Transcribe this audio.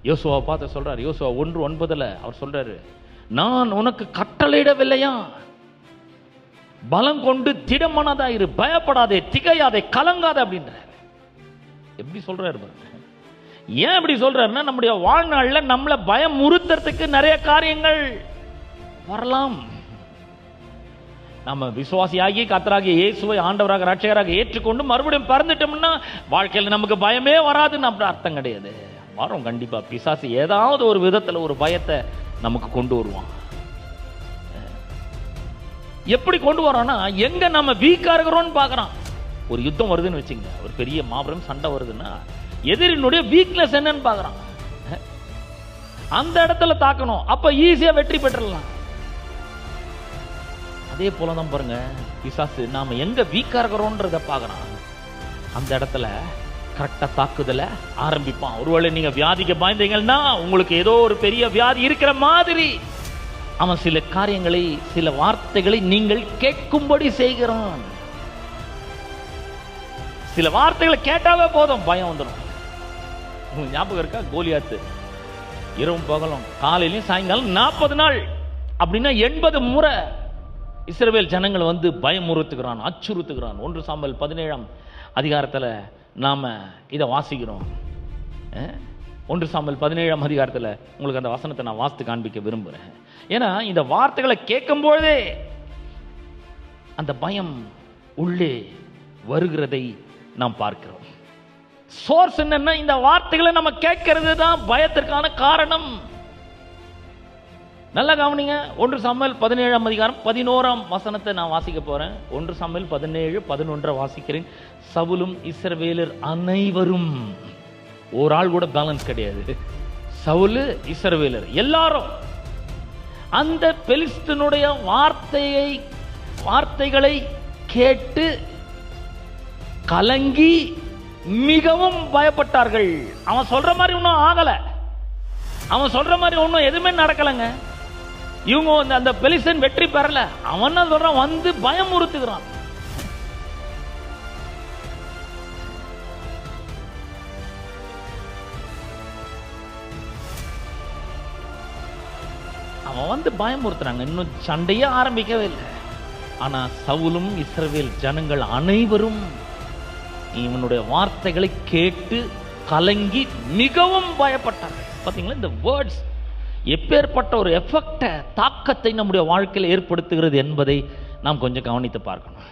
யோசுவா பார்த்து சொல்றாரு, யோசுவா 1:9 அவர் சொல்றாரு, நான் உனக்கு கட்டளையிடவில்லையா, பலம் கொண்டு திடமனதா இரு, பயப்படாதே, திகையாதே, கலங்காதே அப்படின்றார். எப்படி சொல்றாரு பாருங்க. ஏன் இப்படி சொல்றாருன்னா, நம்முடைய வாழ்நாள்ல நம்மளை பயம் முறுத்துறதுக்கு நிறைய காரியங்கள் வரலாம். நம்ம விசுவாசியாகி கர்த்தராகிய இயேசுவை ஆண்டவராக ரட்சகராக ஏற்றுக்கொண்டு மறுபடியும் பிறந்துட்டோம்னா வாழ்க்கையில் நமக்கு பயமே வராதுன்னு அப்படி அர்த்தம் கிடையாது. வரும் கண்டிப்பா. பிசாசு ஏதாவது ஒரு விதத்துல ஒரு பயத்தை நமக்கு கொண்டு வருவான். எப்படி கொண்டு வரோம்னா, எங்க நம்ம வீக்கா இருக்கிறோம்னு பார்க்கறான். ஒரு யுத்தம் வருதுன்னு வச்சுங்க, ஒரு பெரிய மாபெரும் சண்டை வருதுன்னா எதிரினுடைய வீக்னஸ் என்னன்னு பார்க்கறான். அந்த இடத்துல தாக்கணும், அப்ப ஈஸியா வெற்றி பெற்றலாம். அதே போலதான் பாருங்க, பிசாசு நாம எங்க வீக்கா இருக்கிறோம்ன்றத பார்க்கறான். அந்த இடத்துல கரெக்டா தாக்குதல ஆரம்பிப்பான். ஒருவேளை நீங்க வியாதிக்கு பயந்தீங்கன்னா, உங்களுக்கு ஏதோ ஒரு பெரிய வியாதி இருக்கிற மாதிரி அவன் சில காரியங்களை, சில வார்த்தைகளை நீங்கள் கேட்கும்படி செய்கிறான். சில வார்த்தைகளை கேட்டாவே போதும், பயம் வந்துடும். உங்களுக்கு ஞாபகம் இருக்கா? கோலியாத்து இரவும் பகலும் காலையிலையும் சாயங்காலம் 40 நாள் அப்படின்னா 80 முறை இஸ்ரவேல் ஜனங்களை வந்து பயமுறுத்துகிறான், அச்சுறுத்துகிறான். 1 சாமுவேல் 17ஆம் அதிகாரத்தில் நாம இதை வாசிக்கிறோம். 1 சாமுவேல் 17ஆம் அதிகாரத்தில் உங்களுக்கு அந்த வசனத்தை நான் வாசித்து காண்பிக்க விரும்புகிறேன். ஏன்னா இந்த வார்த்தைகளை கேட்கும் பொழுதே அந்த பயம் உள்ளே வருகிறதை நாம் பார்க்கிறோம். சோர்ஸ் என்னன்னா, இந்த வார்த்தைகளை நம்ம கேட்கிறது தான் பயத்திற்கான காரணம். நல்லா கவனிங்க. 1 சாமுவேல் 17ஆம் அதிகாரம் 11ஆம் வசனத்தை நான் வாசிக்க போறேன். 1 சாமுவேல் 17:11 வாசிக்கிறேன். சவுலும் இஸ்ரவேலர் அனைவரும், ஒரு ஆள் கூட பேலன்ஸ் கிடையாது, சவுலு இஸ்ரவேலர் எல்லாரும் அந்த பெலிஸ்தனுடைய வார்த்தைகளை கேட்டு கலங்கி மிகவும் பயப்பட்டார்கள். அவன் சொல்ற மாதிரி ஒன்றும் ஆகல, அவன் சொல்ற மாதிரி ஒன்றும் எதுவுமே நடக்கலைங்க. இவங்க அந்த பெலிஸ்தன் வெற்றி பெறல. அவன் சொல்றான், வந்து பயமுறுத்துகிறான். அவன் வந்து பயமுறுத்துறாங்க. இன்னும் சண்டையே ஆரம்பிக்கவே இல்லை. ஆனா சவுலும் இஸ்ரவேல் ஜனங்கள் அனைவரும் இவனுடைய வார்த்தைகளை கேட்டு கலங்கி மிகவும் பயப்பட்டார்கள். பாத்தீங்களா, இந்த வேர்ட்ஸ் எப்பேற்பட்ட ஒரு எஃபெக்ட, தாக்கத்தை நம்முடைய வாழ்க்கையில் ஏற்படுத்துகிறது என்பதை நாம் கொஞ்சம் கவனித்து பார்க்கணும்.